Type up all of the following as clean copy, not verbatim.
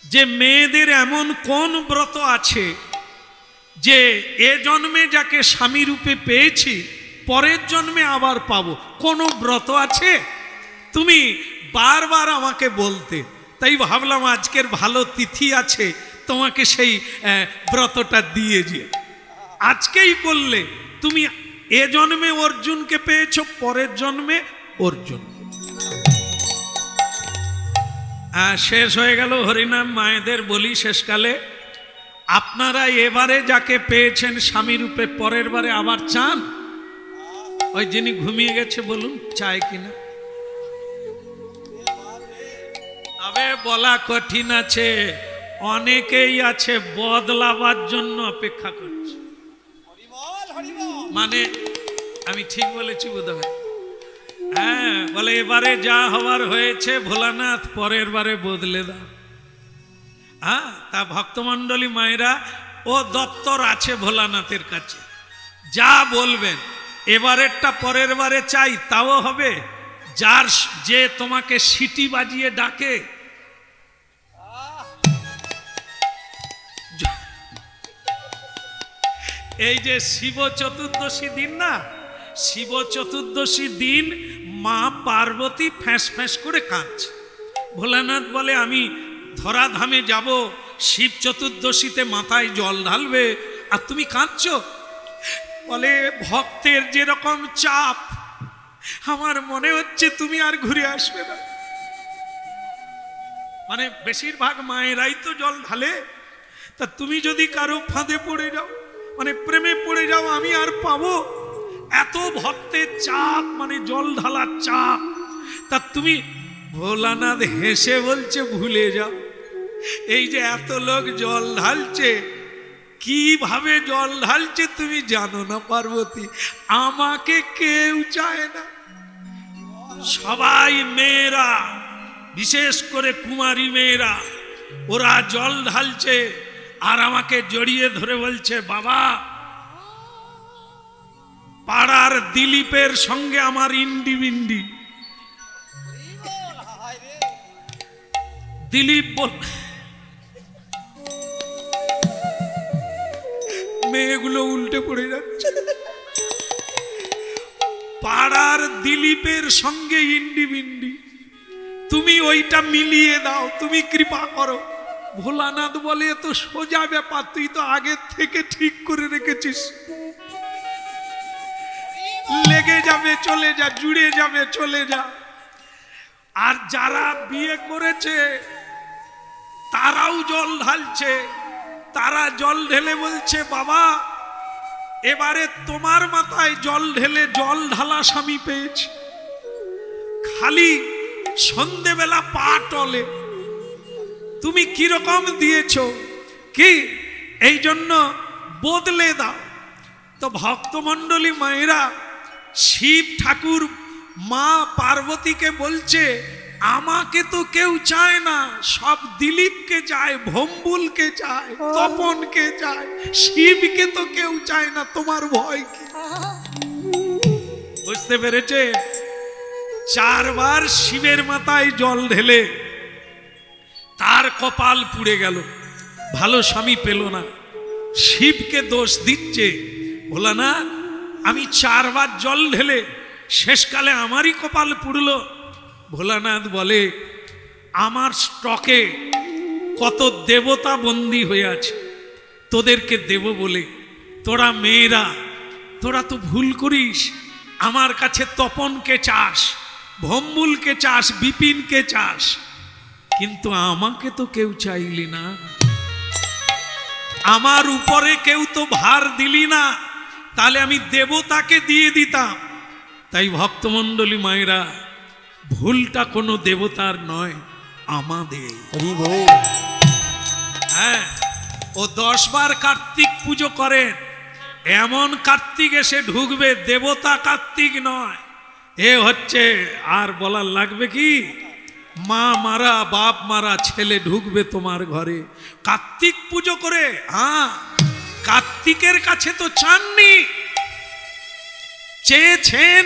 যে মেয়েদের এমন কোন ব্রত আছে যে এ জন্মে যাকে স্বামী রূপে পেয়েছি পরের জন্মে আবার পাবো? কোনো ব্রত আছে? তুমি বারবার আমাকে বলতে, তাই ভাবলাম আজকের ভালো তিথি আছে, তোমাকে সেই ব্রতটা দিয়ে যে আজকেই করলে তুমি এ জন্মে অর্জুনকে পেয়েছো, পরের জন্মে অর্জুন। শেষ হয়ে গেল হরিনাম। মায়েদের বলি শেষকালে, আপনারা এবারে যাকে পেয়েছেন স্বামী রূপে পরের বারে আবার চান? ওই যিনি ঘুমিয়ে গেছে বলুন চায় কিনা? তবে বলা কঠিন আছে, অনেকেই আছে বদলাবার জন্য অপেক্ষা করছে। মানে আমি ঠিক বলেছি বোধহয়? হ্যাঁ, বলে এবারে যা হওয়ার হয়েছে ভোলানাথ পরের বারে বদলে দাও। হ্যাঁ, তা ভক্তমণ্ডলী মায়েরা, ও দপ্তর আছে ভোলানাথের কাছে, যা বলবেন এবারেরটা পরের বারে চাই তাও হবে। যার যে তোমাকে সিটি বাজিয়ে ডাকে, এই যে শিব চতুর্দশী দিন না, শিব চতুর্দশী দিন মা পার্বতী ফ্যাঁস ফ্যাঁস করে কাঁদছে। ভোলানাথ বলে আমি ধরাধামে যাব, শিব চতুর্দশীতে মাথায় জল ঢালবে আর তুমি কাঁদছো? বলে ভক্তের যেরকম চাপ, আমার মনে হচ্ছে তুমি আর ঘুরে আসবে না। মানে বেশিরভাগ মায়েরাই তো জল ঢালে, তা তুমি যদি কারো ফাঁদে পড়ে যাও, মানে প্রেমে পড়ে যাও, আমি আর পাবো? এত ভক্তের চাপ, মানে জল ঢালার চাপ। তা তুমি, ভোলানাথ হেসে বলছে ভুলে যাও। এই যে এত লোক জল ঢালছে, কিভাবে জল ঢালছে তুমি জানো না পার্বতী? আমাকে কেউ চায় না, সবাই মেয়েরা, বিশেষ করে কুমারী মেয়েরা, ওরা জল ঢালছে আর আমাকে জড়িয়ে ধরে বলছে, বাবা পাড়ার দিলীপের সঙ্গে আমার ইন্ডি বিন্ডি। দিলীপ বল, মেয়েগুলো উল্টে পড়ে যাচ্ছে। পাড়ার দিলীপের সঙ্গে ইন্ডি বিন্ডি, তুমি ওইটা মিলিয়ে দাও, তুমি কৃপা করো। ভোলানাথ বলে তো সোজা ব্যাপার, তুই তো আগের থেকে ঠিক করে রেখেছিস, লেগে যাবে চলে যা, জুড়ে যাবে চলে যা। আর যারা বিয়ে করেছে তারাও জল ঢালছে, তারা জল ঢেলে বলছে, বাবা এবারে তোমার মাথায় জল ঢেলে জল ঢালা স্বামী পেয়েছি। খালি সন্ধেবেলা পা টলে, তুমি কিরকম দিয়েছ কি, এই জন্য বদলে দাও। তো ভক্তমণ্ডলী মায়েরা, শিব ঠাকুর মা পার্বতীকে বলছে, আমাকে তো কেউ চায় না, সব দিলীপকে চায়, ভম্বুলকে চায়, তপনকে চায়, শিবকে তো কেউ চায় না, তোমার ভয় কি? বুঝতে পেরেছে? 4 বার শিবের মাথায় জল ঢেলে তার কপাল পুড়ে গেল, ভালো স্বামী পেল না। শিবকে দোষ দিচ্ছে, বলা না আমি 4 বার জল ঢেলে শেষকালে আমারই কপাল পুড়লো। ভোলানাথ বলে, আমার স্টকে কত দেবতা বন্দী হয়ে আছে, তোদেরকে দেব বলে। তোরা মেয়েরা, তোরা তো ভুল করিস, আমার কাছে তপনকে চাস, ভম্বুলকে চাস, বিপিনকে চাস, কিন্তু আমাকে তো কেউ চাইলি না, আমার উপরে কেউ তো ভার দিলি না, তাহলে আমি দেবতাকে দিয়ে দিতাম। তাই ভক্তমণ্ডলী মায়েরা, ভুলটা কোনো দেবতার নয়, আমাদের। হ্যাঁ, ও 10 বার কার্তিক পুজো করেন, এমন কার্তিক এসে ঢুকবে, দেবতা কার্তিক নয়। এ হচ্ছে, আর বলার লাগবে কি, মা মারা বাপ মারা ছেলে ঢুকবে তোমার ঘরে কার্তিক পুজো করে। হ্যাঁ, কার্তিকের কাছে তো চাননি, চেয়েছেন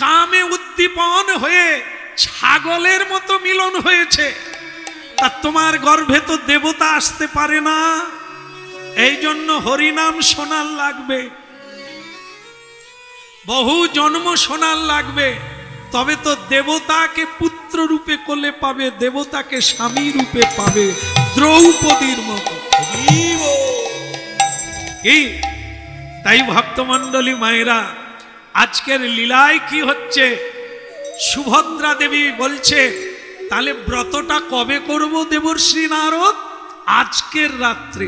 কামে উদ্দীপন হয়ে ছাগলের মতো মিলন হয়েছে। তা তোমার গর্ভে তো দেবতা আসতে পারে না, এই জন্য হরিনাম শোনার লাগবে, বহু জন্ম শোনার লাগবে, তবে তো দেবতাকে পুত্র রূপে কোলে পাবে, দেবতাকে স্বামী রূপে পাবে, দ্রৌপদীর মতো। কি তাই ভক্তমণ্ডলী মায়েরা, আজকের লীলায় কি হচ্ছে? সুভদ্রা দেবী বলছে, তাহলে ব্রতটা কবে করব দেবর্ষি নারদ? আজকের রাত্রে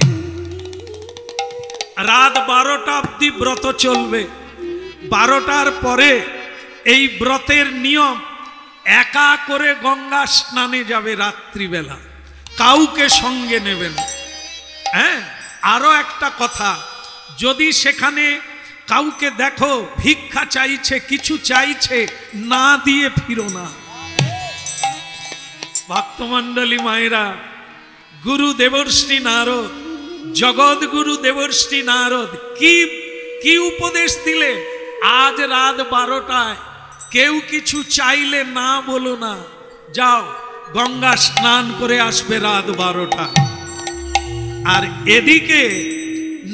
রাত 12টা অবধি ব্রত চলবে। 12টার পরে এই ব্রতের নিয়ম, একা করে গঙ্গা স্নানে যাবে রাত্রিবেলা, কাউকে সঙ্গে নেবেন। হ্যাঁ, আরো একটা কথা, যদি সেখানে কাউকে দেখো ভিক্ষা চাইছে, কিছু চাইছে, না দিয়ে ফিরো না। ভক্তমণ্ডলী মায়েরা, গুরু দেবর্ষি নারদ, জগৎ গুরু দেবর্ষি নারদ কি উপদেশ দিলে? আজ রাত 12টায় কেউ কিছু চাইলে না বলো না, যাও গঙ্গা স্নান করে আসবে রাত 12টায়। আর এদিকে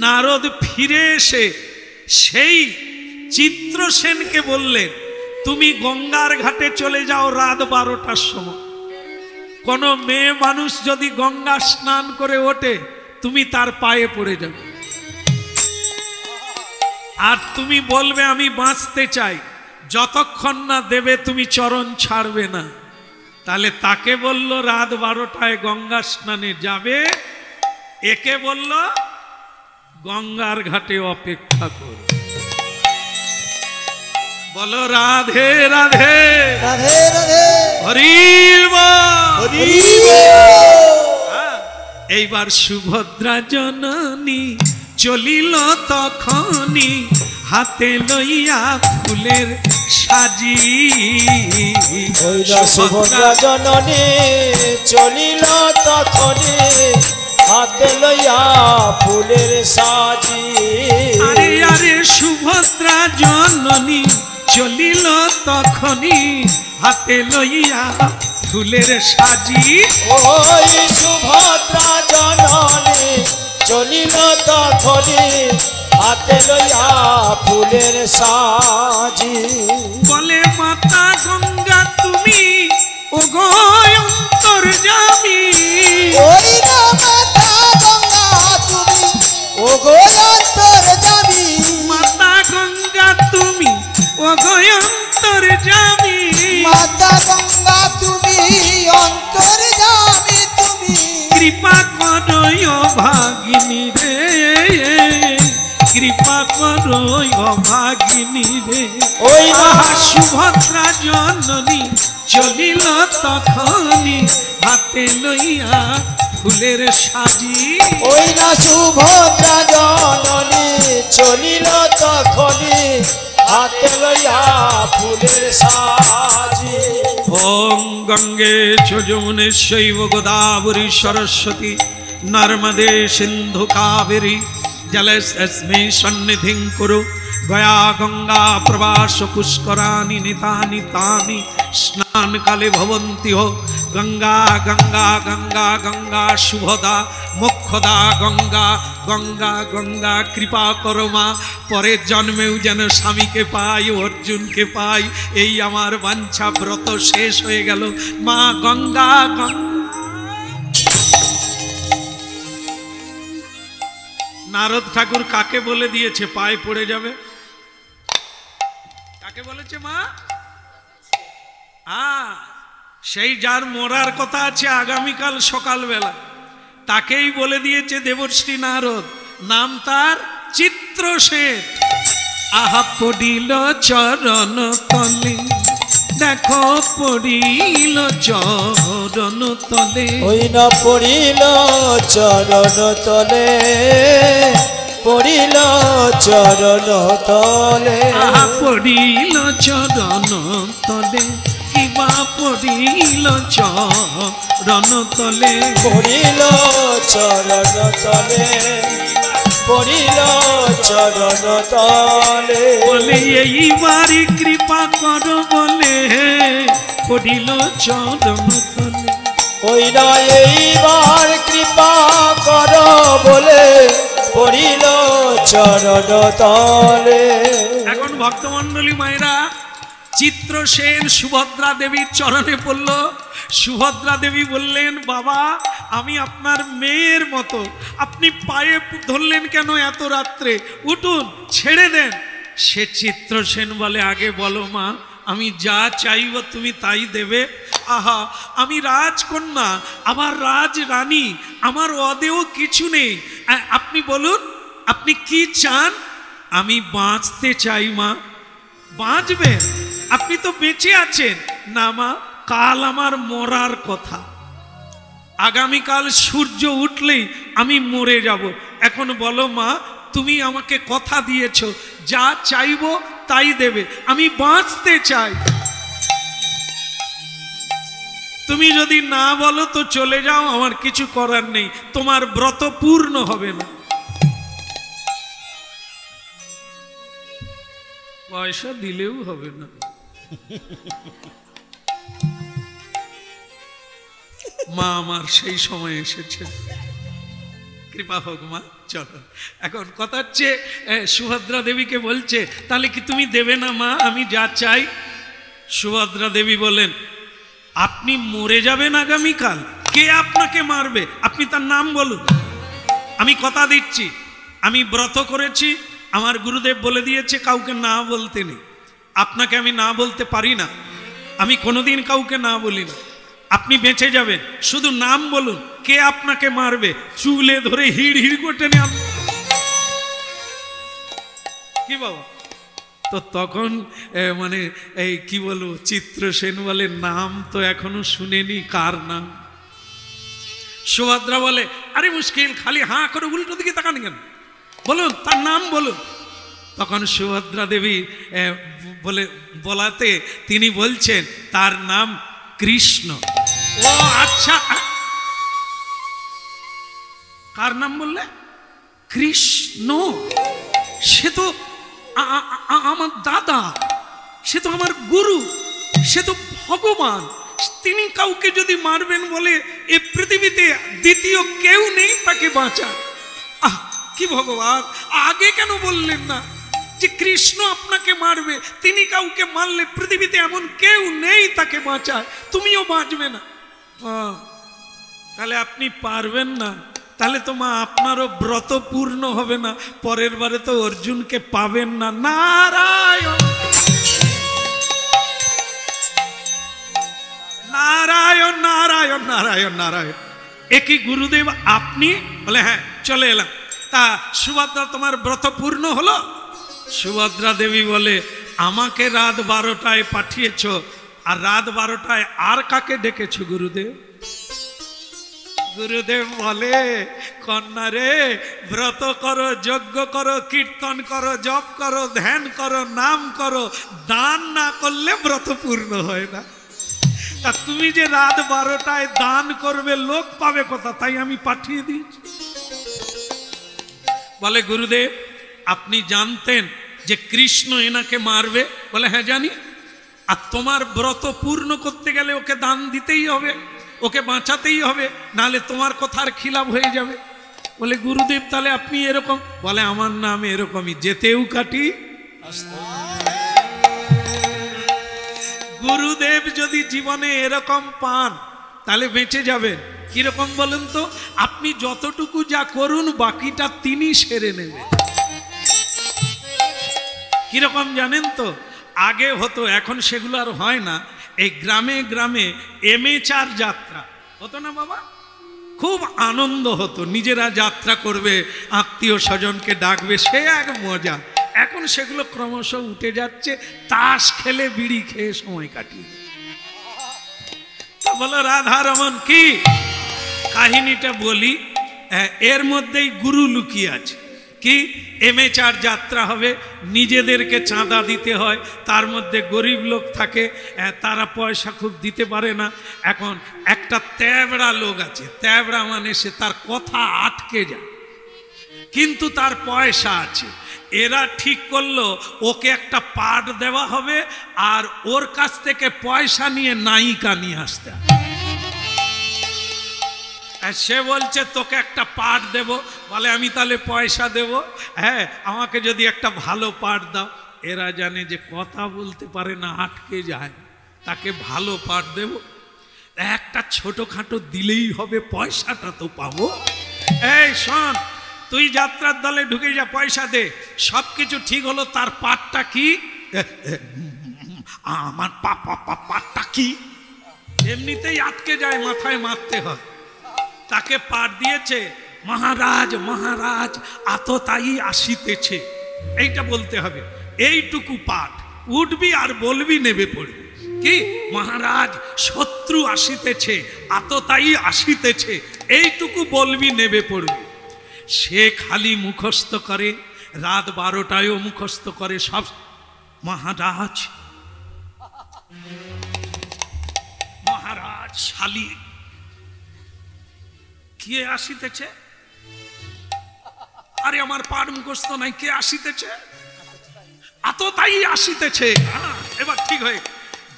নারদ ফিরে এসে সেই চিত্রসেনকে বললেন, তুমি গঙ্গার ঘাটে চলে যাও রাত 12টার সময়। কোন মেয়ে মানুষ যদি গঙ্গা স্নান করে ওঠে, তুমি তার পায়ে পড়ে যাবে, আর তুমি বলবে আমি বাঁচতে চাই, যতক্ষণ না দেবে তুমি চরণ ছাড়বে না। তাহলে তাকে বলল রাত 12টায় গঙ্গা স্নানে যাবে, একে বলল গঙ্গার ঘাটে অপেক্ষা কর। বলো রাধে রাধে রাধে রাধে হরি বল। হরি বল। এইবার সুভদ্রা জননী চলিল তখনই, হাতে লইয়া ফুলের সাজি। সুভদ্রা জননী চলিল তখনই, হাতে লইয়া ফুলের সাজি। আরে আরে সুভদ্রা জননী চলিল তখনই, হাতে লইয়া ফুলের সাজি। ওই সুভদ্রা জননী চলিল তখনই, হাতে লইয়া ফুলের সাজি। বলে মাতা গঙ্গা তুমি ওগো অন্তর্যামী। ওই না মাতা গঙ্গা তুমি ওগো অন্তর্যামী। মাতা গঙ্গা তুমি ওগো অন্তর্যামী। মাতা গঙ্গা তুমি অন্তর্যামী তুমি। কৃপা করো ভাগিনী রে, কৃপা করো ভাগিনী রে। ওই সুভদ্রা জননী চলিল তখনই, হাতে লইয়া ফুলের সাজি। ওই না সুভদ্রা জননী চলিল তখনই, হাতে লইয়া ফুলের সাজি। ওম গঙ্গে চ যমুনেশ্বৈব গোদাবরী সরস্বতী নর্মদে সিন্ধু কাবেরী জলস্মিন সন্নিধিং কুরু। গয়া গঙ্গা প্রবাস পুষ্করানি নিতানি তানি, স্নান কালে ভবন্তি হো। গঙ্গা গঙ্গা গঙ্গা গঙ্গা শুভদা মোক্ষদা গঙ্গা গঙ্গা গঙ্গা। কৃপা করো মা, পরের জন্মেও যেন স্বামীকে পাই, অর্জুনকে পাই, এই আমার বাঞ্ছা। ব্রত শেষ হয়ে গেল, মা গঙ্গা গঙ্গা। নারদ ঠাকুর কাকে বলে দিয়েছে পায়ে পড়ে যাবে? কাকে বলেছে মা? সেই যার মরার কথা আছে আগামীকাল সকালবেলা, তাকেই বলে দিয়েছে দেবর্ষি নারদ। নাম তার চিত্রসেন। আহা পড়িল চরণ তলে, দেখো পড়িল চরণ তলে। ওই না পড়িল চরণ তলে, পড়িল চরণ তলে। আহা পড়িল চরণ তলে, কিবা পড়িল চরণ তলে। পড়িল চরণ তলে, পড়িল চরণ তলে। বলে এইবারে কৃপা কর বলে, পড়িল চরণ তলে। ওই না এইবার কৃপা কর বলে পড়িল চরণ তলে। এখন ভক্তমণ্ডলী মায়েরা চিত্রসেন সুভদ্রা দেবীর চরণে পড়ল। সুভদ্রা দেবী বললেন, বাবা আমি আপনার মেয়ের মতো, আপনি পায়ে ধরলেন কেন এত রাত্রে, উঠুন ছেড়ে দেন। সে চিত্রসেন বলে, আগে বলো মা, আমি যা চাইব তুমি তাই দেবে? আহা, আমি রাজকন্যা, আমার রাজ রানী, আমার অদেও কিছু নেই, আপনি বলুন আপনি কি চান? আমি বাঁচতে চাই মা। বাঁচবেন? আপনি তো বেঁচে আছেন। না মা, কাল আমার মরার কথা, আগামীকাল সূর্য উঠলেই আমি মরে যাব। এখন বলো মা, তুমি আমাকে কথা দিয়েছো, যা চাইবো তাই দেবে, আমি বাঁচতে চাই। তুমি যদি না বলো তো চলে যাও, আমার কিছু করার নেই, তোমার ব্রত পূর্ণ হবে না। পয়সা দিলেও হবে না। মা আমার সেই সময় এসেছে, কৃপা হোক মা, চলো। এখন কথা হচ্ছে সুভদ্রা দেবীকে বলছে, তাহলে কি তুমি দেবে না মা আমি যা চাই? সুভদ্রা দেবী বলেন, আপনি মরে যাবেন আগামীকাল, কে আপনাকে মারবে? আপনি তার নাম বলুন। আমি কথা দিচ্ছি, আমি ব্রত করেছি, আমার গুরুদেব বলে দিয়েছে কাউকে না বলতে নেই। আপনাকে আমি না বলতে পারি না, আমি কোনোদিন কাউকে না বলি না। আপনি বেঁচে যাবেন, শুধু নাম বলুন, কে আপনাকে মারবে? চুলে ধরে হিড় হিড় করে টেনে আন। কি বাবা? তো তখন মানে এই কি বলবো, চিত্রসেন বলে, নাম তো এখনো শুনেনি, কার নাম? সুভদ্রা বলে, আরে মুশকিল, খালি হাঁ করে উল্টো দিকে তাকান কেন, বলুন তার নাম বলুন। তখন সুভদ্রা দেবী বলাতে তিনি বলছেন, তার নাম কৃষ্ণ। ও আচ্ছা, কার নাম বললে? কৃষ্ণ। সে তো আমার দাদা, সে তো আমার গুরু, সে তো ভগবান। তিনি কাউকে যদি মারবেন বলে এ পৃথিবীতে দ্বিতীয় কেউ নেই তাকে বাঁচায়। আহ, কি ভগবান, আগে কেন বললেন না যে কৃষ্ণ আপনাকে মারবে? তিনি কাউকে মারলে পৃথিবীতে এমন কেউ নেই তাকে বাঁচায়, তুমিও বাঁচবে না। তাহলে আপনি পারবেন না, তাহলে তো মা আপনারও ব্রত পূর্ণ হবে না, পরের বারে তো অর্জুনকে পাবেন না। নারায়ণ নারায়ণ নারায়ণ নারায়ণ নারায়ণ। একই গুরুদেব আপনি? বলে হ্যাঁ, চলে এলাম। তা সুভদ্রা, তোমার ব্রত পূর্ণ হলো? সুভদ্রা দেবী বলে, আমাকে রাত 12টায় পাঠিয়েছ, আর রাত 12টায় আর কাকে ডেকেছ গুরুদেব? গুরুদেব বলে, কন্যা রে, ব্রত করো, যজ্ঞ করো, কীর্তন করো, জপ করো, ধ্যান করো, নাম করো, দান না করলে ব্রত পূর্ণ হয় না। তা তুমি যে রাত 12টায় দান করবে, লোক পাবে কোথা? তাই আমি পাঠিয়ে দিয়েছি। বলে, গুরুদেব আপনি জানতেন যে কৃষ্ণ এনাকে মারবে? বলে হ্যাঁ জানি। আর তোমার ব্রত পূর্ণ করতে গেলে ওকে দান দিতেই হবে, ওকে বাঁচাতেই হবে, নাহলে তোমার কথার খিলাফ হয়ে যাবে। বলে, গুরুদেব তাহলে আপনি এরকম? বলে, আমার নাম এরকমই, যেতেও কাটি। গুরুদেব যদি জীবনে এরকম পান তাহলে বেঁচে যাবেন। কিরকম বলুন তো? আপনি যতটুকু যা করুন বাকিটা তিনি সেরে নেবেন। কিরকম জানেন তো? আগে হতো, এখন সেগুলো আর হয় না। এই গ্রামে গ্রামে এমেচার যাত্রা হতো না বাবা? খুব আনন্দ হতো, নিজেরা যাত্রা করবে, আত্মীয় স্বজনকে ডাকবে, সে এক মজা। এখন সেগুলো ক্রমশ উঠে যাচ্ছে, তাস খেলে বিড়ি খেয়ে সময় কাটিয়ে। বলো রাধারমন কি কাহিনীটা বলি, এর মধ্যেই গুরু লুকিয়ে আছে। কি? এমেচার যাত্রা হবে, নিজেদেরকে চাঁদা দিতে হয়, তার মধ্যে গরিব লোক থাকে, তারা পয়সা খুব দিতে পারে না। এখন একটা ত্যাবড়া লোক আছে, ত্যাবড়া মানে সে তার কথা আটকে যায়, কিন্তু তার পয়সা আছে। এরা ঠিক করলো ওকে একটা পাঠ দেওয়া হবে, আর ওর কাছ থেকে পয়সা নিয়ে নায়িকা নিয়ে আসতে হবে। আর সে বলছে তোকে একটা পাঠ দেব, বলে আমি তাহলে পয়সা দেব, হ্যাঁ আমাকে যদি একটা ভালো পাঠ দাও। এরা জানে যে কথা বলতে পারে না, আটকে যায়, তাকে ভালো পাঠ দেব, একটা ছোটখাটো দিলেই হবে, পয়সাটা তো পাবো। এই শোন, তুই যাত্রার দলে ঢুকে যা, পয়সা দে, সব কিছু ঠিক হলো, তার পাঠটা কি? আমার পাঠটা কি? এমনিতেই আটকে যায়, মাথায় মারতে হয়। তাকে পাঠ দিয়েছে, মহারাজ মহারাজ আততায়ী আসিতেছে, এইটা বলতে হবে, এইটুকু পাঠ। উঠবি আর বলবি, নেবে পড়বি কি, মহারাজ শত্রু আসিতেছে, আততায়ী আসিতেছে, এইটুকু বলবি, নেবে পড়বি। সে খালি মুখস্থ করে, রাত 12টায়ও মুখস্থ করে সব। মহারাজ মহারাজ শালী কে আসিতেছে? আরে আমার পাঠ মুখস্থ নাই, কে আসিতেছে? আততায়ী আসিতেছে। এবার ঠিক হয়ে,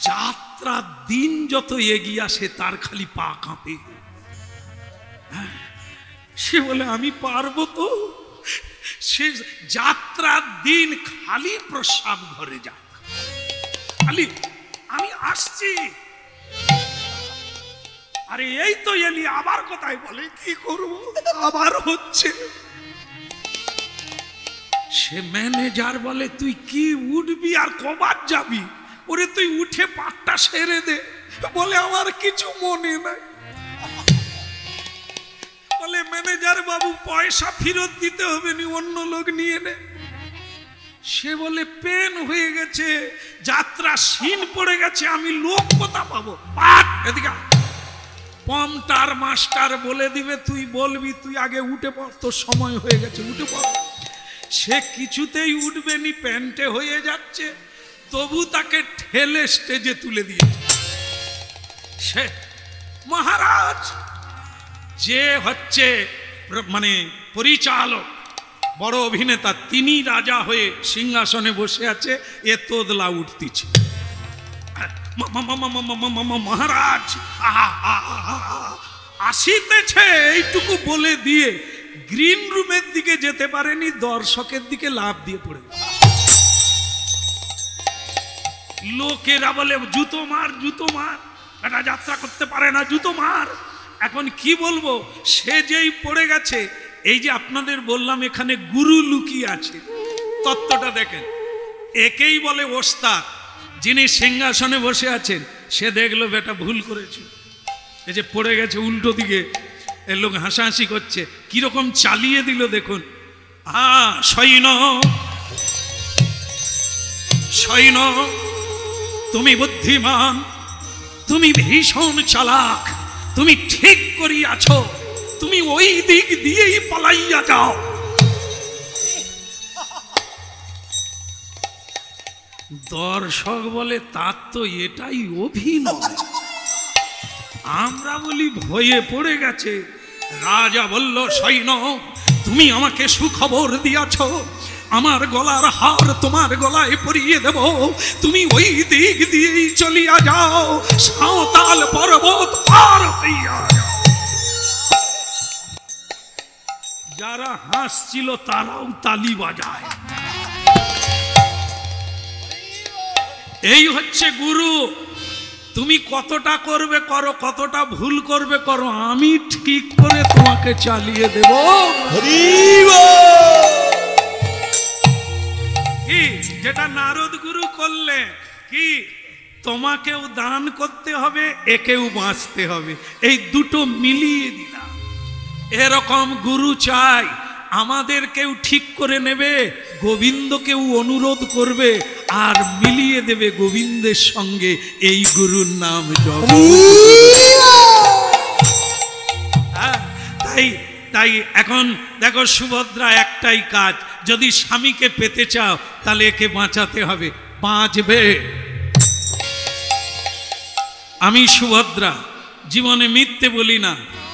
যাত্রা দিন যত এগিয়ে আসে তার খালি পা কাঁপে। সে বলে আমি পারবো তো। সে যাত্রার দিন খালি প্রস্রাব ঘরে যায়, খালি আমি আসছি। আরে এই তো এলি, আবার কোথায়? বলে কি করবো, আবার হচ্ছে। সে ম্যানেজার বলে তুই কি উঠবি আর কবার যাবি? ওরে তুই উঠে পাঠটা সেরে দে। বলে আমার কিছু মনে নাই। বলে ম্যানেজার বাবু পয়সা ফেরত দিতে হবে নি, অন্য লোক নিয়ে নে। সে বলে পেন হয়ে গেছে, যাত্রা সিন পড়ে গেছে, আমি লোক কোথা পাবো? পাঠ এদিকে। পমটার মাস্টার বলে দিবে, তুই বলবি তুই আগে উঠে পড়, তোর সময় হয়ে গেছে, উঠে পড়। সে কিছুতেই উঠবে নি, প্যান্টে হয়ে যাচ্ছে, তবু তাকে ঠেলে স্টেজে তুলে দিয়েছে। সে মহারাজ যে হচ্ছে মানে পরিচালক, বড় অভিনেতা, তিনি রাজা হয়ে সিংহাসনে বসে আছে, এ তোদলা উঠতিছে। মহারাজ আসিতেছে, এইটুকু বলে দিয়ে গ্রিন রুমের দিকে যেতে পারেনি, দর্শকের দিকে লাফ দিয়ে পড়ে। লোকেরা বলে জুতো মার, জুতো মার, এটা যাত্রা করতে পারে না, জুতো মার। এখন কি বলবো, সে যেই পড়ে গেছে, এই যে আপনাদের বললাম এখানে গুরু লুকিয়ে আছে, তত্ত্বটা দেখেন। একেই বলে ওস্তাদ। যিনি সিংহাসনে বসে আছেন, সে দেখলো বেটা ভুল করেছে, এই যে পড়ে গেছে উল্টো দিকে, এর লোক হাসাহাসি করছে, কিরকম চালিয়ে দিল দেখুন। সৈন্য সৈন্য, তুমি বুদ্ধিমান, তুমি ভীষণ চালাক, তুমি ঠিক করিয়াছ, তুমি ওই দিক দিয়েই পালাইয়া যাও। দর্শক বলে তার তো এটাই অভিনয়। আমরা বলি ভয়ে পড়ে গেছে। রাজা বলল, সৈন্য তুমি আমাকে সুখবর দিয়াছ, আমার গলার হার তোমার গলায় পরিয়ে দেব, তুমি ওই দিক দিয়েই চলিয়া যাও, সাঁওতাল পর্বত পার হইয়া যাও। যারা হাসছিল তারাও তালি বাজায়। এই হচ্ছে গুরু। তুমি কতটা করবে করো, কতটা ভুল করবে করো, আমি ঠিক করে তোমাকে চালিয়ে দেব। কি যেটা নারদ গুরু করলে, কি তোমাকেও দান করতে হবে, একেও বাঁচতে হবে, এই দুটো মিলিয়ে দিলাম। এরকম গুরু চাই। আমাদের কেউ ঠিক করে নেবে, গোবিন্দকেও অনুরোধ করবে, আর মিলিয়ে দেবে গোবিন্দের সঙ্গে, এই গুরুর নাম জপ। তাই তাই এখন দেখো সুভদ্রা একটাই কাজ, যদি স্বামীকে পেতে চাও তাহলে একে বাঁচাতে হবে, বাঁচবে। আমি সুভদ্রা, জীবনে মিথ্যে বলি না,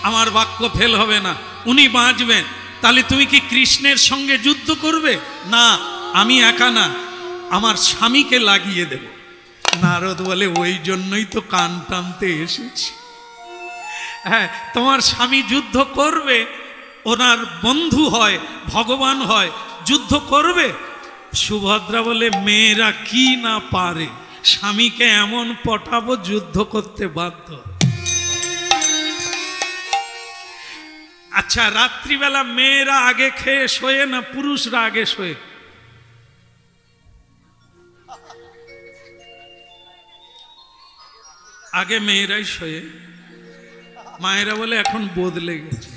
আমার বাক্য ফেল হবে না, উনি বাঁচবেন। তাহলে তুমি কি কৃষ্ণের সঙ্গে যুদ্ধ করবে? না, আমি একা না, আমার স্বামীকে লাগিয়ে দেব। নারদ বলে ওই জন্যই তো কান টানতে এসেছি। হ্যাঁ, তোমার স্বামী যুদ্ধ করবে, ওনার বন্ধু হয়, ভগবান হয়, যুদ্ধ করবে? সুভদ্রা বলে মেয়েরা কি না পারে, স্বামীকে এমন পটাবো যুদ্ধ করতে বাধ্য। আচ্ছা, রাত্রিবেলা মেয়েরা আগে খেয়ে শোয়ে না পুরুষরা আগে শোয়ে? আগে মেয়েরাই শোয়ে। মায়েরা বলে এখন বদলে গেছে,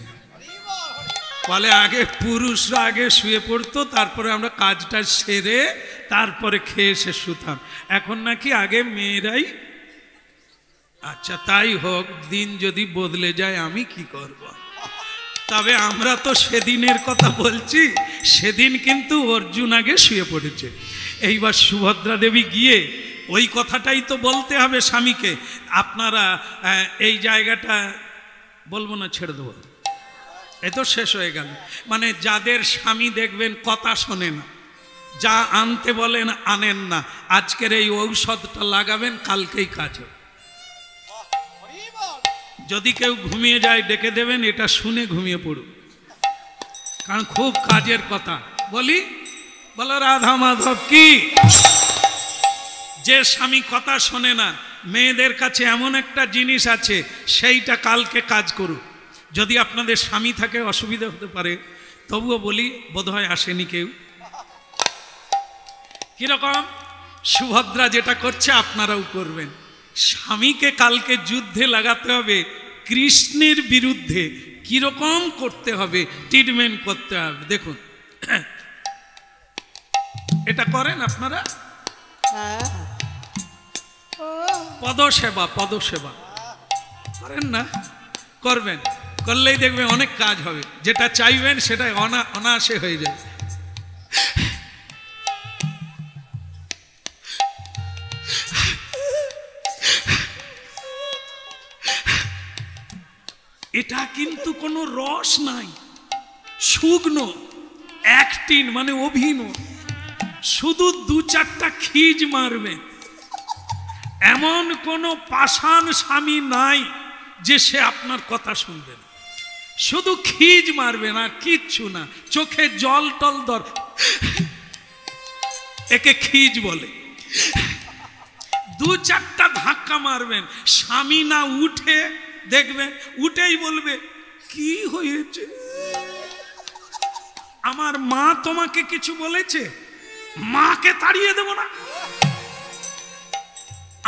বলে আগে পুরুষরা আগে শুয়ে পড়তো, তারপরে আমরা কাজটা সেরে তারপরে খেয়ে এসে শুতাম। এখন নাকি আগে মেয়েরাই। আচ্ছা তাই হোক, দিন যদি বদলে যায় আমি কি করব। তবে আমরা তো সেদিনের কথা বলছি, সেদিন কিন্তু অর্জুন আগে শুয়ে পড়েছে। এইবার সুভদ্রা দেবী গিয়ে ওই কথাটাই তো বলতে হবে স্বামীকে। আপনারা এই জায়গাটা বলবো না, ছেড়ে দেবো, এ তো শেষ হয়ে গেল। মানে যাদের স্বামী দেখবেন কথা শোনে না, যা আনতে বলেন আনেন না, আজকের এই ঔষধটা লাগাবেন, কালকেই কাজ হবে। যদি কেউ ঘুমিয়ে যায় ডেকে দেবেন, এটা শুনে ঘুমিয়ে পড়ুন, কারণ খুব কাজের কথা। বলি, বলো রাধা মাধব কি। যে স্বামী কথা শোনে না, মেয়েদের কাছে এমন একটা জিনিস আছে, সেইটা কালকে কাজ করুক। যদি আপনাদের স্বামী থাকে অসুবিধা হতে পারে, তবুও বলি বোধহয় আসেনি কেউ। কিরকম? সুভদ্রা যেটা করছে আপনারাও করবেন। স্বামীকে কালকে যুদ্ধে লাগাতে হবে কৃষ্ণের বিরুদ্ধে। কিরকম করতে হবে, ট্রিটমেন্ট করতে হবে। দেখুন, এটা করেন আপনারা? পদসেবা, পদসেবা করেন না? করবেন, করলেই দেখবেন অনেক কাজ হবে। যেটা চাইবেন সেটা অনায়াসে হয়ে যায়। এটা কিন্তু কোনো রস নাই, শুকনো অ্যাক্টিং, মানে অভিনয়। শুধু দু চারটা খিজ মারবে। এমন কোনো পাষাণ স্বামী নাই যে সে আপনার কথা শুনবে না, শুধু খিজ মারবে না, কিচ্ছু না। চোখে জল টল দর, একে খিজ বলে। দু চারটা ধাক্কা মারবেন, স্বামী না উঠে দেখবেন, উঠেই বলবে কি হয়েছে? আমার মা তোমাকে কিছু বলেছে? মাকে তাড়িয়ে দেব না।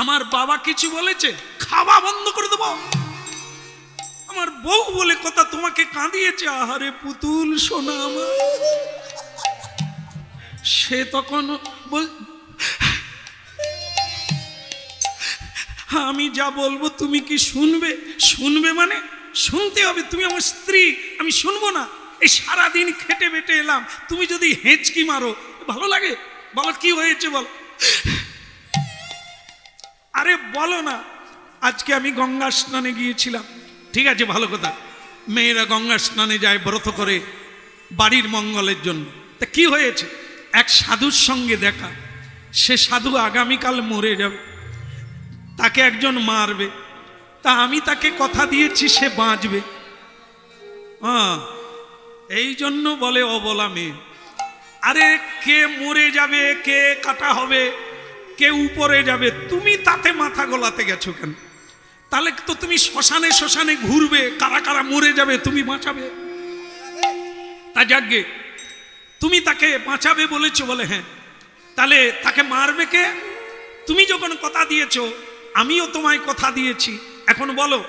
আমার বাবা কিছু বলেছে? খাওয়া বন্ধ করে দেব। আমার বউ বলে কথা তোমাকে কাঁদিয়েছে? আহারে পুতুল সোনা আমার। সে তখন আমি যা বলবো তুমি কি শুনবে? শুনবে মানে শুনতে হবে। তুমি আমার স্ত্রী, আমি শুনবো না? এই সারাদিন খেটে বেটে এলাম, তুমি যদি হেঁচকি মারো ভালো লাগে? বলো কি হয়েছে বল। আরে বলো না। আজকে আমি গঙ্গা স্নানে গিয়েছিলাম, ঠিক আছে, ভালো কথা। মেয়েরা গঙ্গা স্নানে যায় ব্রত করে বাড়ির মঙ্গলের জন্য। তা কি হয়েছে? এক সাধুর সঙ্গে দেখা। সে সাধু আগামীকাল মরে যাবে, তাকে একজন মারবে। তা আমি তাকে কথা দিয়েছি সে বাঁচবে। এই জন্য বলে অবলা মেয়ে। আরে কে মরে যাবে, কে কাটা হবে, কে উপরে যাবে, তুমি তাতে মাথা গলাতে গেছো কেন? তাহলে তো তুমি শ্মশানে শ্মশানে ঘুরবে, কারা কারা মরে যাবে তুমি বাঁচাবে। তা যাকগে, তুমি তাকে বাঁচাবে বলেছো, বলে হ্যাঁ। তাহলে তাকে মারবে কে? তুমি যখন কথা দিয়েছো, আমিও তোমায় কথা দিয়েছি। এখন বলো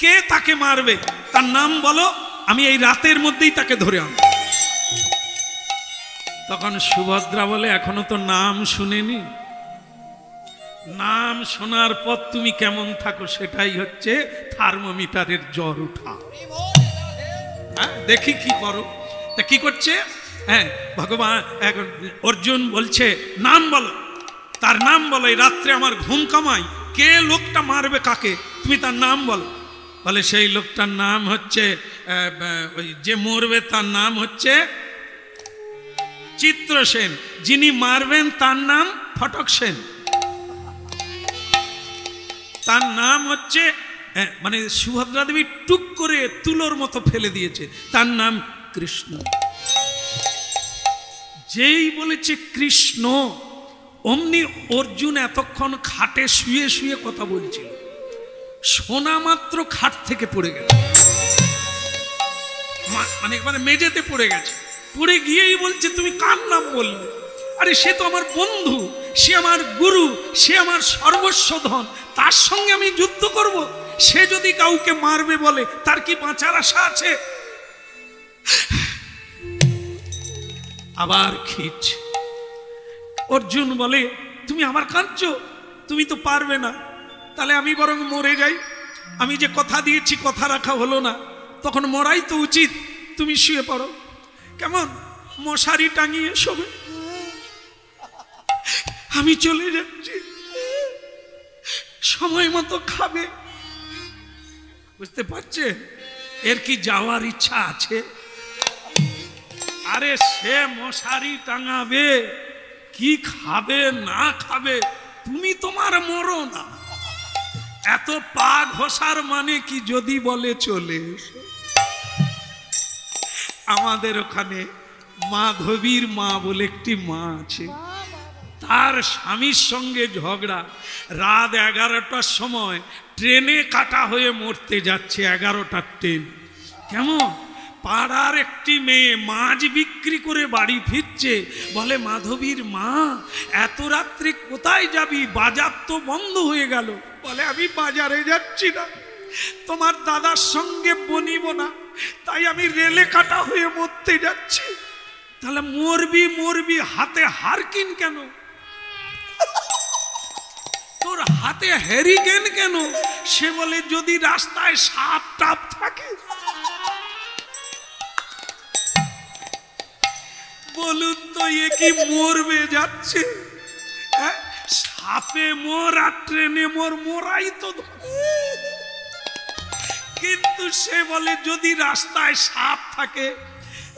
কে তাকে মারবে, তার নাম বলো, আমি এই রাতের মধ্যেই তাকে ধরে আনব। তখন সুভদ্রা বলে এখনো তো নাম শুনেনি। নাম শোনার পর তুমি কেমন থাকো সেটাই হচ্ছে থার্মোমিটারের জ্বর উঠা। দেখি কি করো। তা কি করছে? হ্যাঁ, ভগবান এখন অর্জুন বলছে নাম বলো, তার নাম বলো। এই রাত্রে আমার ঘুম কামাই, কে লোকটা মারবে কাকে, তুমি তার নাম বলো। বলে সেই লোকটার নাম হচ্ছে, ওই যে মরবে তার নাম হচ্ছে চিত্রসেন, যিনি মারবেন তার নাম ফটক সেন, তার নাম হচ্ছে মানে সুভদ্রা দেবী টুক করে তুলোর মতো ফেলে দিয়েছে, তার নাম কৃষ্ণ। যেই বলেছে কৃষ্ণ, অমনি অর্জুন এতক্ষণ খাটে শুয়ে শুয়ে কথা বলছিল, শোনা মাত্র খাট থেকে পড়ে গেল, মানে মেঝেতে পড়ে গেছে। পড়ে গিয়েই বলছে তুমি কার নাম বললে? আরে সে তো আমার বন্ধু, সে আমার গুরু, সে আমার সর্বস্ব ধন, তার সঙ্গে আমি যুদ্ধ করব? সে যদি কাউকে মারবে বলে তার কি বাঁচার আশা আছে? আবার খিচ। অর্জুন বলে তুমি আমার কাঁদছো, তুমি তো পারবে না, তাহলে আমি বরং মরে যাই। আমি যে কথা দিয়েছি কথা রাখা হলো না, তখন মরাই তো উচিত। তুমি শুয়ে পড়ো, কেমন মশারি টাঙিয়ে শোবে, আমি চলে যাচ্ছি, সময় মতো খাবে। বুঝতে পারছে এর কি যাওয়ার ইচ্ছা আছে? আরে সে মশারি টাঙাবে, কি খাবে না খাবে তুমি তোমার মরো না। এত পা ঘষার মানে কি? যদি বলে চলে এসো। আমাদের ওখানে মাধবীর মা বলে একটি মা আছে, তার স্বামীর সঙ্গে ঝগড়া, রাত 11টার সময় ট্রেনে কাটা হয়ে মরতে যাচ্ছে, 11টার ট্রেন। কেমন পাড়ার একটি মেয়ে মাছ বিক্রি করে বাড়ি ফিরছে, বলে মাধবীর মা এত রাত্রে কোথায় যাবি, বাজার তো বন্ধ হয়ে গেল। বলে আমি বাজারে যাচ্ছি না, তোমার দাদার সঙ্গে বনিব না, তাই আমি রেলে কাটা হয়ে মরতে যাচ্ছি। তাহলে মরবি মরবি, হাতে হারকিন কেন? তোর হাতে হ্যারিকেন কেন? সে বলে যদি রাস্তায় সাপ টাপ থাকে। বলুন তো এ কি মরবে যাচ্ছে? সাপে মোর আর ট্রেনে মোর, মোরাই তো। কিন্তু সে বলে যদি রাস্তায় সাপ থাকে,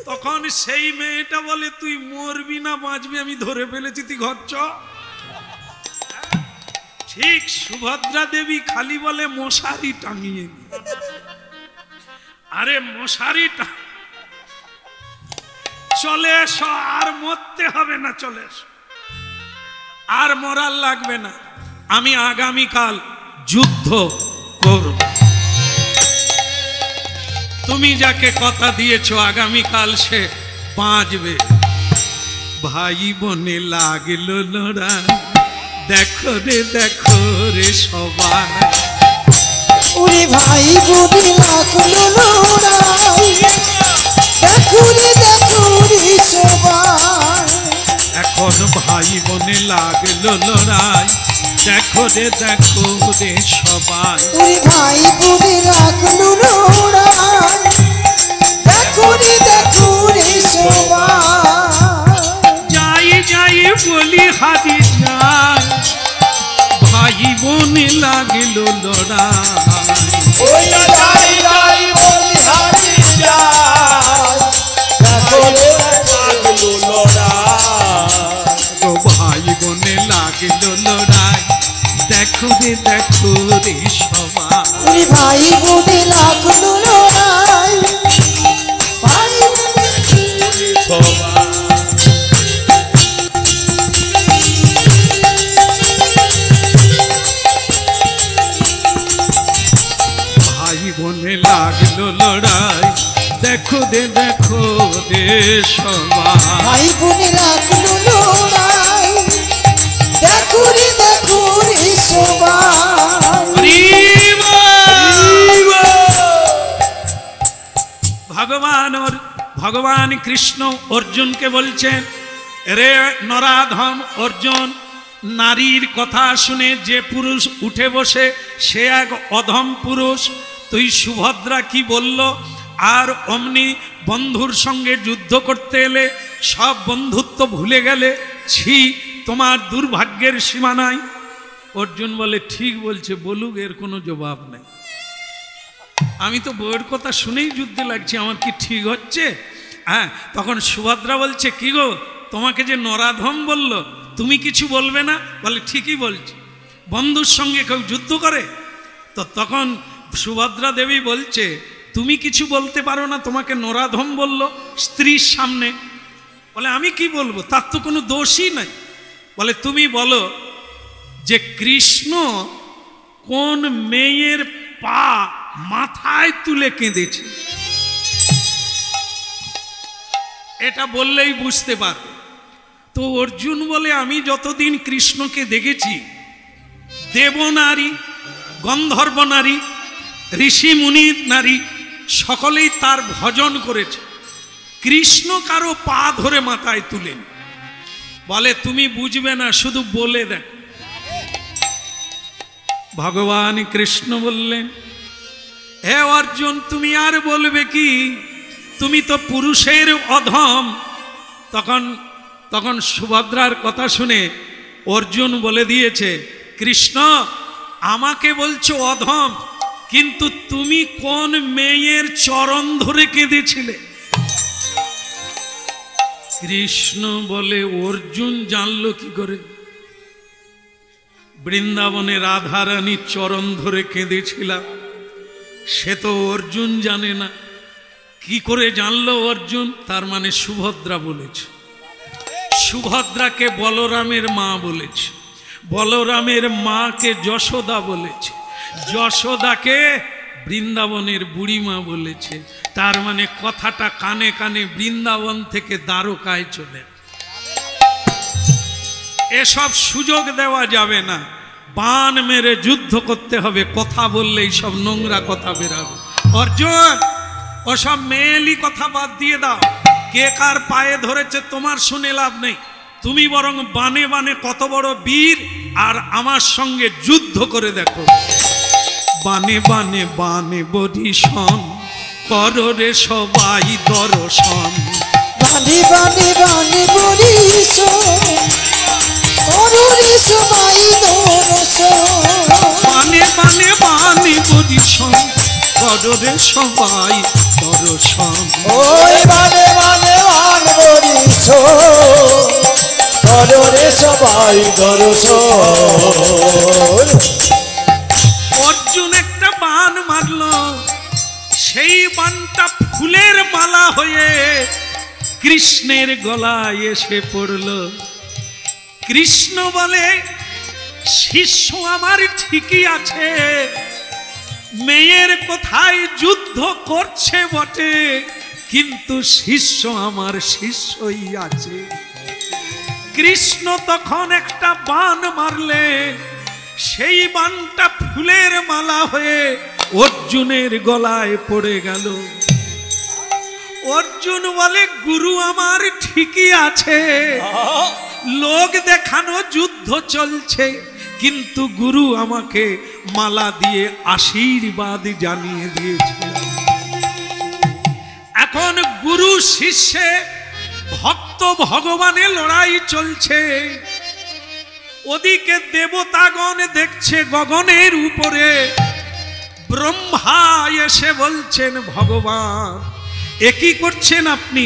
তখন সেই মেয়েটা বলে তুই মরবি না বাঁচবি আমি ধরে ফেলেছি, তুই ঘর চ। ঠিক সুভদ্রা দেবী খালি বলে মশারি টাঙিয়ে। আরে মশারি চলে এসো, আর মরতে হবে না, চলে এসো, আর মরার লাগবে না। আমি আগামীকাল যুদ্ধ করব। তুমি যাকে কথা দিয়েছো আগামীকাল সে বাঁচবে। ভাই বোনে লাগলো লড়াই, দেখো রে সবাই। ওরে ভাই বোনে লাগলো লড়াই, দেখো রে সবাই। এখন ভাই বোনে লাগলো লড়াই, দেখো রে সবাই। ওরে ভাই বোনে লাগলো লড়াই, দেখো রে সবাই। যাই যাই বলি হারি যাই, ভাই বোনে লাগলো লড়াই। ওই যাই যাই বলি হারি যাই, দেখো রে লাগলো লড়াই। ও ভাই বোনে লাগলো লড়াই, দেখো রে সবাই। ওরে ভাই বোনে লাগলো লড়াই, ভাই বোনে সবাই। ভাই বোনে লাগলো লড়াই, দেখো রে সবাই। ভাই বোনে লাগলো লড়াই, দেখো রে সবাই। ভগবান কৃষ্ণ অর্জুনকে বলছেন, রে নরাধম অর্জুন, নারীর কথা শুনে যে পুরুষ উঠে বসে সে এক অধম পুরুষ। তুই সুভদ্রা কি বলল, আর অমনি বন্ধুর সঙ্গে যুদ্ধ করতে এলে সব বন্ধুত্ব ভুলে গেলে, ছি তোমার দুর্ভাগ্যের সীমা নাই। অর্জুন বলে ঠিক বলছে, বলুক, এর কোনো জবাব নেই। আমি তো বউয়ের কথা শুনেই যুদ্ধে লাগছি, আমার কি ঠিক হচ্ছে? হ্যাঁ, তখন সুভদ্রা বলছে কি গো, তোমাকে যে নরাধম বলল তুমি কিছু বলবে না? বলে ঠিকই বলছি, বন্ধুর সঙ্গে কেউ যুদ্ধ করে? তো তখন সুভদ্রা দেবী বলছে, তুমি কিছু বলতে পারো না, তোমাকে নরাধম বলল স্ত্রীর সামনে। বলে আমি কি বলবো, তার তো কোনো দোষই নাই। বলে তুমি বলো যে কৃষ্ণ কোন মেয়ের পা মাথায় তুলে কেঁদেছে, এটা বললেই বুঝতে পারবে। তো অর্জুন বলে আমি যতদিন কৃষ্ণকে দেখেছি, দেবনারী, গন্ধর্ব নারী, ঋষি মুনির নারী সকলেই তার ভজন করেছে, কৃষ্ণ কারো পা ধরে মাথায় তুলেন। বলে তুমি বুঝবে না, শুধু বলে দেখ। ভগবান কৃষ্ণ বললেন, হে অর্জুন তুমি আর বলবে কি, তুমি তো পুরুষের অধম। তখন সুভদ্রার কথা শুনে অর্জুন বলে দিয়েছে, কৃষ্ণ আমাকে বলছো অধম, কিন্তু তুমি কোন মেয়ের চরণ ধরে কেঁদেছিলে? কৃষ্ণ বলে, অর্জুন জানলো কি করে? বৃন্দাবনে রাধারানীর চরণ ধরে কেঁদেছিলাম, সে তো অর্জুন জানে না। কি করে জানলো অর্জুন? তার মানে সুভদ্রা বলেছে। সুভদ্রাকে বলরামের মা বলেছে, বলরামের মাকে যশোদা বলেছে, যশোদাকে বৃন্দাবনের বুড়িমা বলেছে। তার মানে কথাটা কানে কানে বৃন্দাবন থেকে দ্বারকায় চলে। এসব সুযোগ দেওয়া যাবে না, বান মেরে যুদ্ধ করতে হবে। কথা বললেই সব নোংরা কথা বেরাবে। অর্জুন ওসব মেয়েলি কথা বাদ দিয়ে দাও। কে কার পায়ে ধরেছে তোমার শুনে লাভ নেই। তুমি বরং বানে বানে কত বড় বীর, আর আমার সঙ্গে যুদ্ধ করে দেখো। বানে বানে বানে বরিশন করো রে সবাই দর্শন। বানে বানে বানে বরিশন করো রে সবাই দর্শন। বানে বানে বানে বরিশন করো রে সবাই দর্শন। ওই বানে বানে বান বরিশন করো রে সবাই দর্শন। অর্জুন একটা বান মারলো, সেই বানটা ফুলের মালা হয়ে কৃষ্ণের গলায় এসে পড়ল। কৃষ্ণ বলে, শিষ্য আমার ঠিকই আছে, মেয়ের কোথায় যুদ্ধ করছে বটে, কিন্তু শিষ্য আমার শিষ্যই আছে। কৃষ্ণ তখন একটা বান মারলেন, সেই বানটা ফুলের মালা হয়ে অর্জুনের গলায় পড়ে গেল। অর্জুন বলে, গুরু আমার ঠিকই আছে, লোক দেখানো যুদ্ধ চলছে, কিন্তু গুরু আমাকে মালা দিয়ে আশীর্বাদ জানিয়ে দিয়েছে। এখন গুরু শিষ্যে ভক্ত ভগবানে লড়াই চলছে। ওদিকে দেবতাগণ দেখছে গগনের উপরে। ব্রহ্মা এসে বলছেন, ভগবান এ কি করছেন আপনি?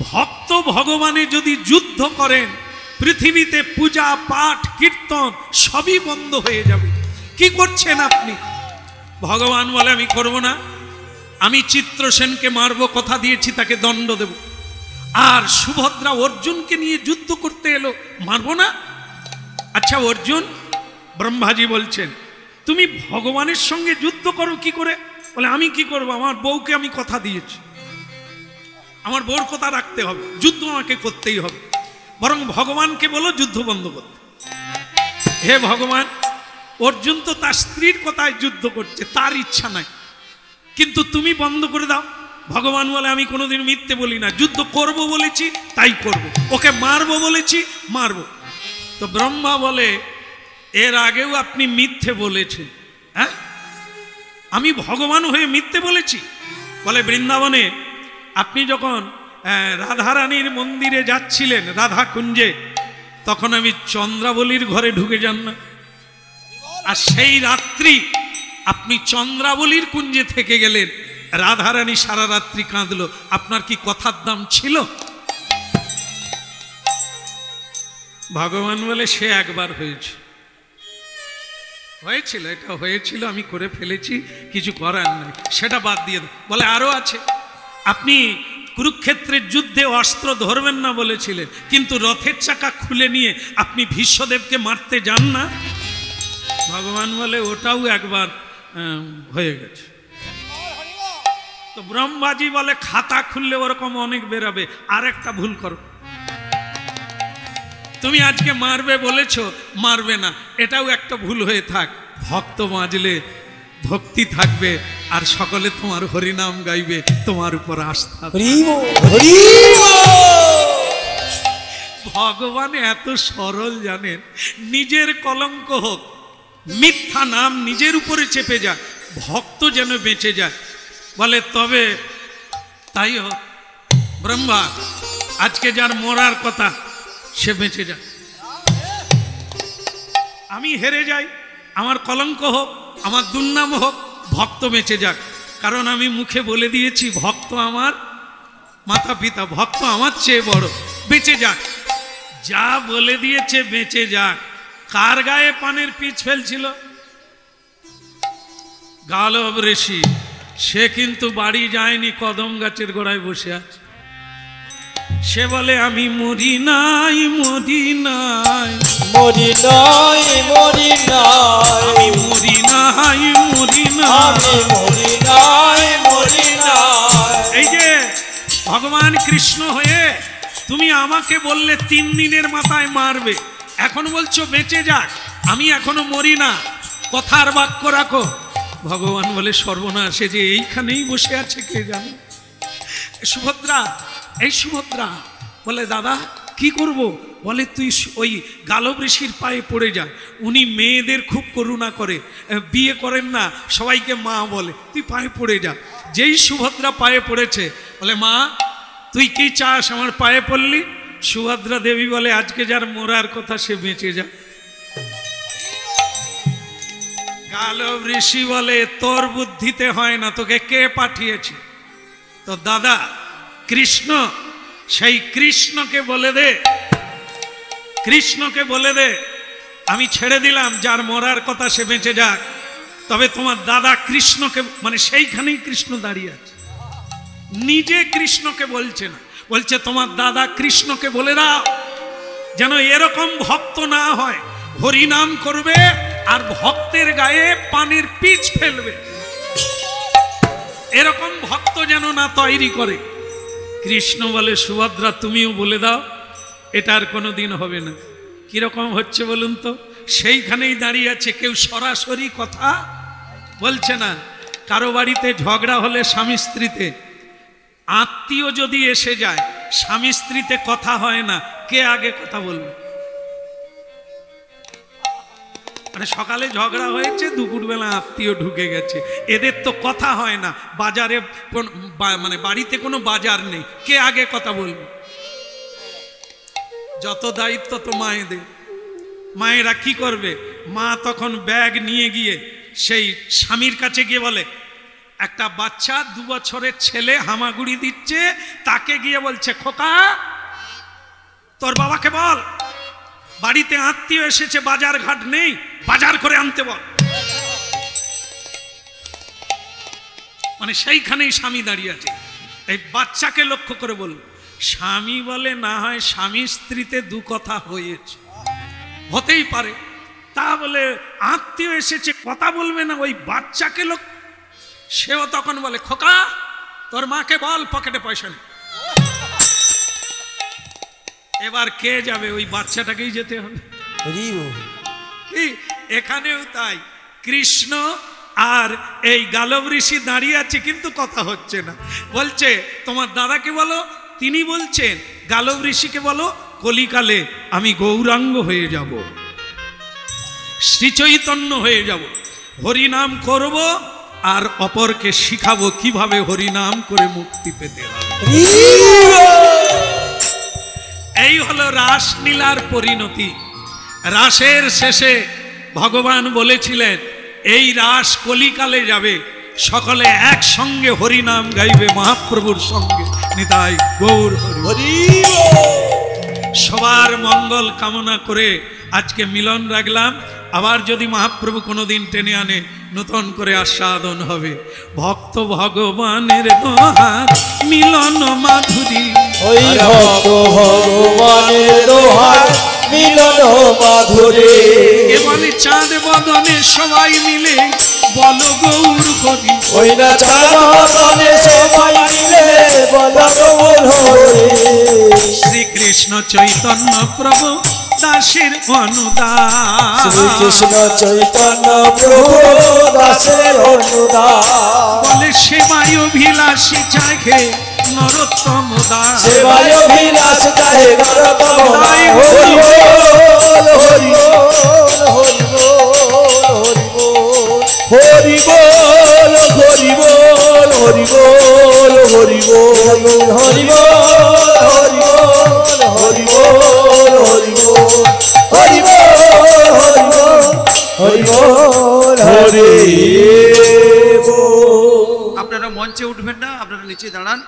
ভক্ত ভগবানে যদি যুদ্ধ করেন, পৃথিবীতে পূজা পাঠ কীর্তন সবই বন্ধ হয়ে যাবে, কি করছেন আপনি? ভগবান বলে, আমি করব না, আমি চিত্রসেনকে মারব, কথা দিয়েছি তাকে দণ্ড দেব। আর সুভদ্রা অর্জুনকে নিয়ে যুদ্ধ করতে এলো, মারব না? আচ্ছা অর্জুন, ব্রহ্মাজি বলছেন তুমি ভগবানের সঙ্গে যুদ্ধ করো কি করে? বলে আমি কি করব, আমার বউকে আমি কথা দিয়েছি, আমার বউর কথা রাখতে হবে, যুদ্ধ আমাকে করতেই হবে। বরং ভগবানকে বলো যুদ্ধ বন্ধ করতে। হে ভগবান, অর্জুন তো তার স্ত্রীর কথায় যুদ্ধ করছে, তার ইচ্ছা নাই, কিন্তু তুমি বন্ধ করে দাও। ভগবান বলে, আমি কোনোদিন মিথ্যে বলি না, যুদ্ধ করব বলেছি তাই করব, ওকে মারবো বলেছি মারবো। তো ব্রহ্মা বলে, এর আগেও আপনি মিথ্যে বলেছেন। হ্যাঁ, আমি ভগবান হয়ে মিথ্যে বলেছি? বলে, বৃন্দাবনে আপনি যখন রাধারানীর মন্দিরে যাচ্ছিলেন, রাধা কুঞ্জে, তখন আমি চন্দ্রাবলীর ঘরে ঢুকে যান না? আর সেই রাত্রি আপনি চন্দ্রাবলীর কুঞ্জে থেকে গেলেন, রাধারানী সারা রাত্রি কাঁদলো, আপনার কি কথার দাম ছিল? ভগবান বলে, সে একবার হয়েছে, হয়েছিল, এটা হয়েছিল, আমি করে ফেলেছি, কিছু করার নাই, সেটা বাদ দিয়ে দাও। বলে আরো আছে, আপনি কুরুক্ষেত্রের যুদ্ধে অস্ত্র ধরবেন না বলেছিলেন, কিন্তু রথের চাকা খুলে নিয়ে আপনি ভীষ্মদেবকে মারতে যান না। ভগবান বলে ওটাও একবার হয়ে গেছে। তো ব্রহ্মাজি বলে খাতা খুললে ওরকম অনেক বেরাবে, আর একটা ভুল করো, তুমি আজকে মারবে বলেছো, মারবে না, এটাও একটা ভুল হয়ে থাক। ভক্ত মাজলে ভক্তি থাকবে, আর সকলে তোমার হরিনাম গাইবে, তোমার উপর আস্থা। ভগবান এত সরল জানেন, নিজের কলঙ্ক হোক, মিথ্যা নাম নিজের উপরে চেপে যায়, ভক্ত যেন বেঁচে যায়। বলে তবে তাই হোক, ব্রহ্মা আজকে যার মরার কথা সে বেঁচে যায়, আমি হেরে যাই, আমার কলঙ্ক হোক, আমার দুর্নাম হোক, ভক্ত বেঁচে যাক। কারণ আমি মুখে বলে দিয়েছি ভক্ত আমার মাতা পিতা, ভক্ত আমার চেয়ে বড়, বেঁচে যাক। যা বলে দিয়েছে বেঁচে যাক। কার গায়ে পানের পিচ ফেলছিল? গালব ঋষি। সে কিন্তু বাড়ি যায়নি, কদম গাছের গোড়ায় বসে আছে। সে বলে আমি মরি নাই, মরি নাই, মরি নাই, মরি নাই, আমি মরি নাই, মরি নাই, মরি নাই, মরি নাই। এই যে ভগবান কৃষ্ণ হয়ে তুমি আমাকে বললে 3 দিনের মাথায় মারবে, এখন বলছো বেঁচে যাক, আমি এখনো মরি না, কথার বাক্য রাখো। ভগবান বলে সর্বনাশে যে এইখানেই বসে আছে কে জানে। সুভদ্রা, এই সুভদ্রা বলে দাদা কি করব? বলে তুই ওই গালব ঋষির পায়ে পড়ে যা, উনি মেয়েদের খুব করুণা করে, বিয়ে করেন না, সবাইকে মা বলে, তুই পায়ে পড়ে যা। যেই সুভদ্রা পায়ে পড়েছে, বলে মা তুই কি চাস আমার পায়ে পড়লি? সুভদ্রা দেবী বলে আজকে যার মরার কথা সে বেঁচে যা। গালব ঋষি বলে তোর বুদ্ধিতে হয় না, তোকে কে পাঠিয়েছে? তো দাদা কৃষ্ণ, সেই কৃষ্ণকে বলে দে, কৃষ্ণকে বলে দে আমি ছেড়ে দিলাম, যার মরার কথা সে বেঁচে যাক। তবে তোমার দাদা কৃষ্ণকে, মানে সেইখানেই কৃষ্ণ দাঁড়িয়ে আছে, নিজে কৃষ্ণকে বলছে না, বলছে তোমার দাদা কৃষ্ণকে বলে দাও যেন এরকম ভক্ত না হয়, হরিনাম করবে আর ভক্তের গায়ে পানের পিচ ফেলবে, এরকম ভক্ত যেন না তৈরি করে। কৃষ্ণ বলে সুভদ্রা তুমিও বলে দাও, এটার কোনো দিন হবে না। কিরকম হচ্ছে বলুন তো? সেইখানেই দাঁড়িয়ে আছে, কেউ সরাসরি কথা বলছে না। কারো বাড়িতে ঝগড়া হলে স্বামী স্ত্রীতে, আত্মীয় যদি এসে যায়, স্বামী স্ত্রীতে কথা হয় না, কে আগে কথা বলবে? মানে সকালে ঝগড়া হয়েছে, দুপুরবেলা আত্মীয় ঢুকে গেছে, এদের তো কথা হয় না, বাজারে মানে বাড়িতে কোনো বাজার নেই, কে আগে কথা বলবে? যত দায়িত্ব তো মায়েদের। মায়েরা কি করবে? মা তখন ব্যাগ নিয়ে গিয়ে সেই স্বামীর কাছে গিয়ে বলে, একটা বাচ্চা 2 বছরের ছেলে হামাগুড়ি দিচ্ছে, তাকে গিয়ে বলছে খোকা তোর বাবাকে বল বাড়িতে আত্মীয় এসেছে, বাজার ঘাট নেই, বাজার করে আনতে বল। মানে সেইখানেই স্বামী দাঁড়িয়ে আছে, এই বাচ্চাকে লক্ষ্য করে বল। স্বামী বলে না হয় স্বামী স্ত্রীতে 2 কথা হয়েছে, হতেই পারে, তা বলে আত্মীয় এসেছে কথা বলবে না, ওই বাচ্চাকে লক্ষ্য। সেও তখন বলে খোকা তোর মাকে বল পকেটে পয়সা নেই। এবার কে যাবে? ওই বাচ্চাটাকেই যেতে হবে। কি এখানেও তাই, কৃষ্ণ আর এই গালব ঋষি দাঁড়িয়ে আছে, কিন্তু কথা হচ্ছে না। বলছে তোমার দাদাকে বলো, তিনি বলছেন গালব ঋষিকে বলো কলিকালে আমি গৌরাঙ্গ হয়ে যাব, শ্রীচৈতন্য হয়ে যাব, হরিনাম করব আর অপরকে শিখাবো কিভাবে হরিনাম করে মুক্তি পেতে হবে। এই হলো রাসলীলার পরিণতি। রাসের শেষে ভগবান বলেছিলেন এই রাস কলিকালে যাবে, সকলে একসঙ্গে হরিনাম গাইবে মহাপ্রভুর সঙ্গে। নিতাই গৌর হরি। সবার মঙ্গল কামনা করে আজকে মিলন রাখলাম। আবার যদি মহাপ্রভু কোনোদিন টেনে আনে নতুন করে আস্বাদন হবে ভক্ত ভগবানের দোহার মিলন মাধুরী ওই ভক্ত ভগবানের দোহার মিলন মাধুরী এ বলে চাঁদ বদনে সবাই মিলে বল গৌর হরি ওই না চাঁদনে সবাই মিলে বল গৌর হরি শ্রীকৃষ্ণ চৈতন্য প্রভু দাসের অনুদান শ্রীকৃষ্ণ চৈতন্য প্রভু দাসের অনুদান বলে সেবায় অভিলাষী চাখে নরোত্তম দাস সেবায় অভিলাষ চাহে নরোত্তম দাস হরি বল হরি বল হরি বল হরি বল হরি বল হরি বল হরি বল হরি বল হরি বল হরি বল হরি বল হরি বল হরি বল। আপনারা মঞ্চে উঠবেন না, আপনারা নিচে দাঁড়ান।